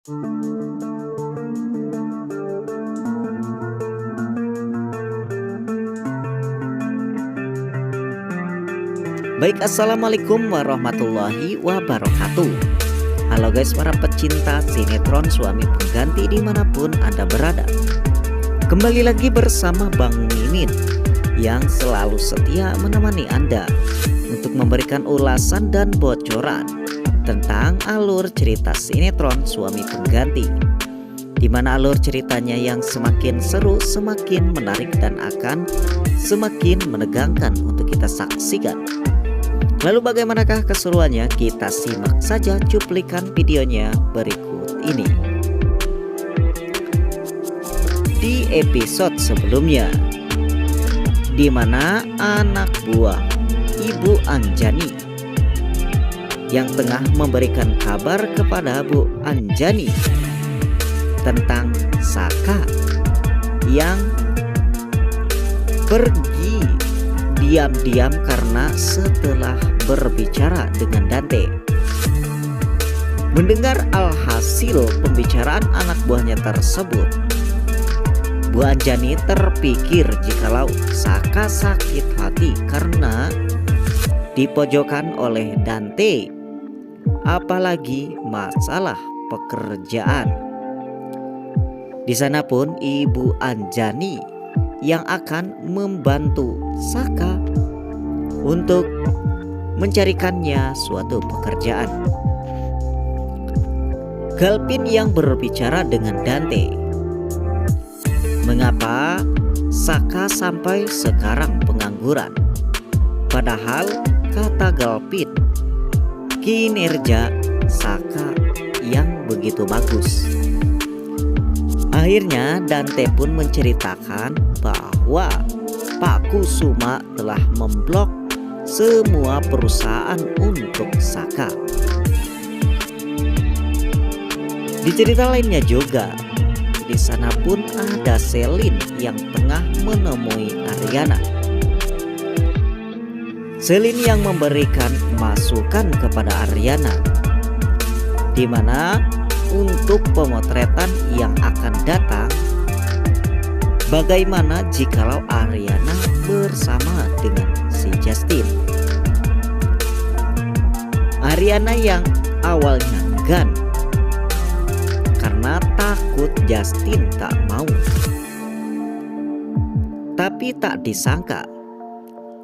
Baik, assalamualaikum warahmatullahi wabarakatuh. Halo guys, para pecinta sinetron Suami Pengganti dimanapun Anda berada. Kembali lagi bersama Bang Mimin yang selalu setia menemani Anda untuk memberikan ulasan dan bocoran tentang alur cerita sinetron Suami Pengganti, di mana alur ceritanya yang semakin seru, semakin menarik, dan akan semakin menegangkan untuk kita saksikan. Lalu bagaimanakah keseruannya? Kita simak saja cuplikan videonya berikut ini. Di episode sebelumnya, di mana anak buah Ibu Anjani yang tengah memberikan kabar kepada Bu Anjani tentang Saka yang pergi diam-diam karena setelah berbicara dengan Dante. Mendengar alhasil pembicaraan anak buahnya tersebut, Bu Anjani terpikir jikalau Saka sakit hati karena dipojokkan oleh Dante, apalagi masalah pekerjaan. Di sana pun Ibu Anjani yang akan membantu Saka untuk mencarikannya suatu pekerjaan. Galpin yang berbicara dengan Dante, mengapa Saka sampai sekarang pengangguran? Padahal kata Galpin, kinerja Saka yang begitu bagus. Akhirnya Dante pun menceritakan bahwa Pak Kusuma telah memblok semua perusahaan untuk Saka. Di cerita lainnya juga, di sana pun ada Selin yang tengah menemui Aryana. Selin yang memberikan masukan kepada Aryana, di mana untuk pemotretan yang akan datang, bagaimana jikalau Aryana bersama dengan si Justin. Aryana yang awalnya enggan karena takut Justin tak mau, tapi tak disangka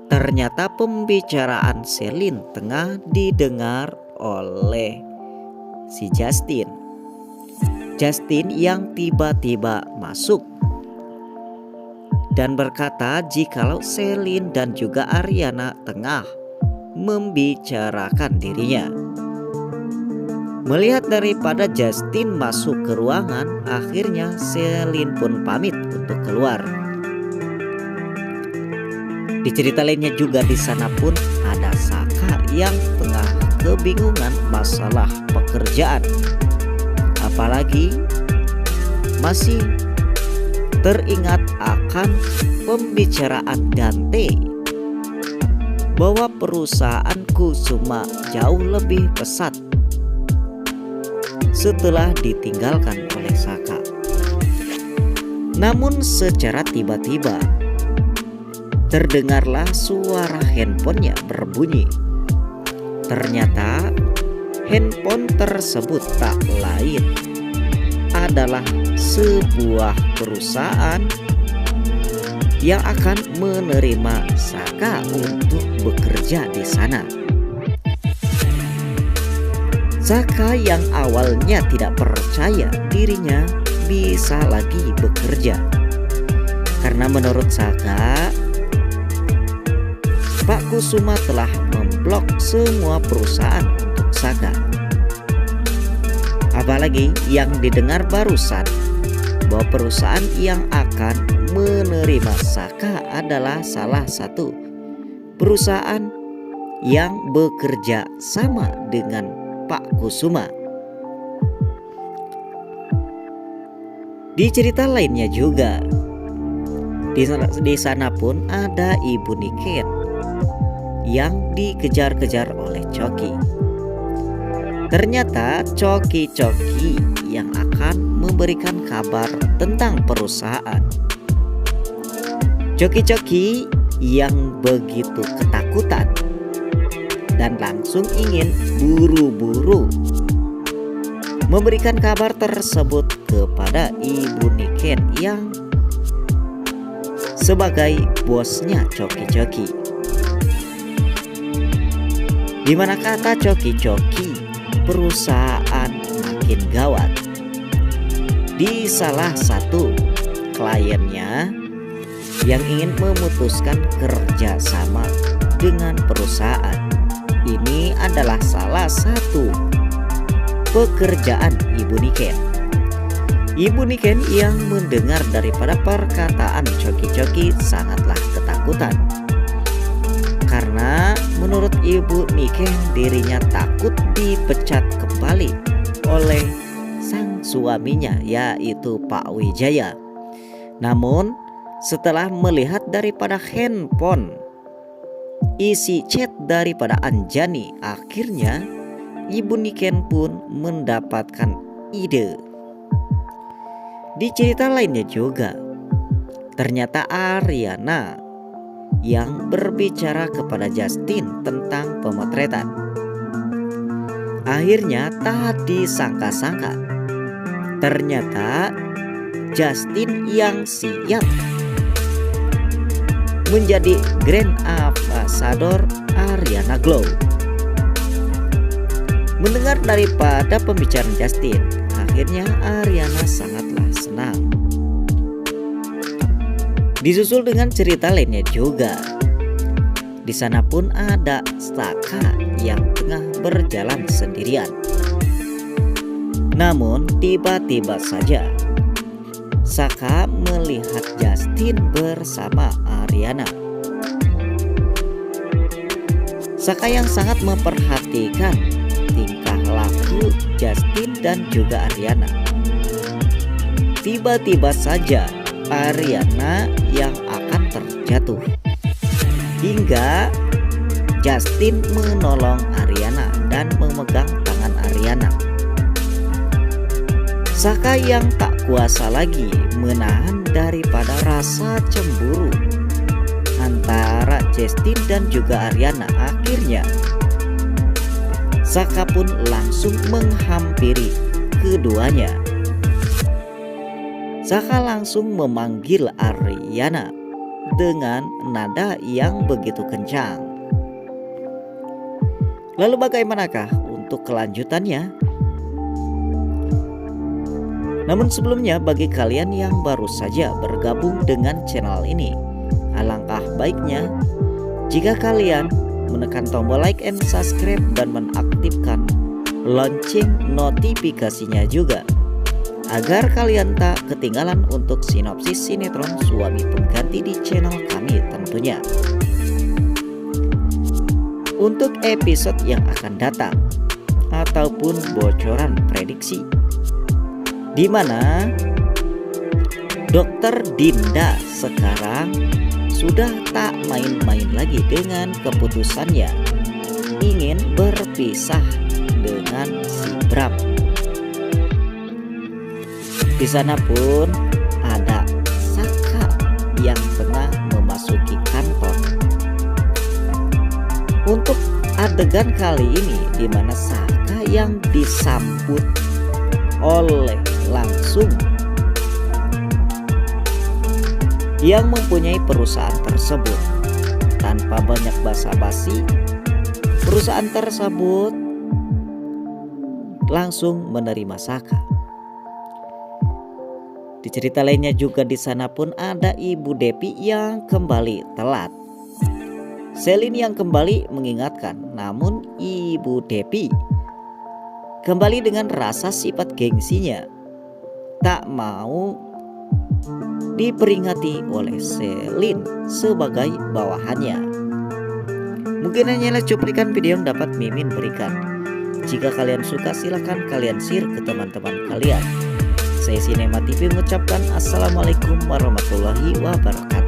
ternyata pembicaraan Selin tengah didengar oleh si Justin. Justin yang tiba-tiba masuk dan berkata jikalau Selin dan juga Aryana tengah membicarakan dirinya. Melihat daripada Justin masuk ke ruangan, akhirnya Selin pun pamit untuk keluar. Di cerita lainnya juga, di sana pun ada Saka yang tengah kebingungan masalah pekerjaan. Apalagi masih teringat akan pembicaraan Dante bahwa perusahaan Kusuma jauh lebih pesat setelah ditinggalkan oleh Saka. Namun secara tiba-tiba terdengarlah suara handphonenya berbunyi. Ternyata handphone tersebut tak lain adalah sebuah perusahaan yang akan menerima Saka untuk bekerja di sana. Saka yang awalnya tidak percaya dirinya bisa lagi bekerja, karena menurut Saka, Pak Kusuma telah memblok semua perusahaan untuk Saka. Apalagi yang didengar barusan bahwa perusahaan yang akan menerima Saka adalah salah satu perusahaan yang bekerja sama dengan Pak Kusuma. Di cerita lainnya juga, di sana pun ada Ibu Niken yang dikejar-kejar oleh Coki. Ternyata coki-coki yang akan memberikan kabar tentang perusahaan. Coki-coki yang begitu ketakutan dan langsung ingin buru-buru memberikan kabar tersebut kepada Ibu Niken yang sebagai bosnya Coki-coki. Di mana kata Coki-coki, perusahaan makin gawat. Di salah satu kliennya yang ingin memutuskan kerjasama dengan perusahaan. Ini adalah salah satu pekerjaan Ibu Niken. Ibu Niken yang mendengar daripada perkataan Coki-coki sangatlah ketakutan. Karena menurut Ibu Niken dirinya takut dipecat kembali oleh sang suaminya yaitu Pak Wijaya. Namun setelah melihat daripada handphone isi chat daripada Anjani, akhirnya Ibu Niken pun mendapatkan ide. Di cerita lainnya juga, ternyata Ariana yang berbicara kepada Justin tentang pemotretan. Akhirnya tak disangka-sangka, ternyata Justin yang siap menjadi Grand Ambassador Ariana Glow. Mendengar daripada pembicaraan Justin, akhirnya Ariana sangatlah senang. Disusul dengan cerita lainnya juga. Di sana pun ada Saka yang tengah berjalan sendirian. Namun tiba-tiba saja Saka melihat Justin bersama Ariana. Saka yang sangat memperhatikan tingkah laku Justin dan juga Ariana. Tiba-tiba saja Ariana yang akan terjatuh, hingga Justin menolong Ariana dan memegang tangan Ariana. Saka yang tak kuasa lagi menahan daripada rasa cemburu antara Justin dan juga Ariana. Akhirnya Saka pun langsung menghampiri keduanya. Saka langsung memanggil Ariana dengan nada yang begitu kencang. Lalu bagaimanakah untuk kelanjutannya? Namun sebelumnya, bagi kalian yang baru saja bergabung dengan channel ini, alangkah baiknya jika kalian menekan tombol like and subscribe dan mengaktifkan lonceng notifikasinya juga, agar kalian tak ketinggalan untuk sinopsis sinetron Suami Pengganti di channel kami tentunya. Untuk episode yang akan datang ataupun bocoran prediksi, di mana Dokter Dinda sekarang sudah tak main-main lagi dengan keputusannya ingin berpisah dengan si Bram. Di sana pun ada Saka yang tengah memasuki kantor. Untuk adegan kali ini, di mana Saka yang disambut oleh langsung yang mempunyai perusahaan tersebut. Tanpa banyak basa-basi, perusahaan tersebut langsung menerima Saka. Di cerita lainnya juga di sana pun ada Ibu Depi yang kembali telat. Selin yang kembali mengingatkan, namun Ibu Depi kembali dengan rasa sifat gengsinya, tak mau diperingati oleh Selin sebagai bawahannya. Mungkin hanyalah cuplikan video yang dapat Mimin berikan. Jika kalian suka, silahkan kalian share ke teman-teman kalian. Saya Sinema TV mengucapkan Assalamualaikum warahmatullahi wabarakatuh.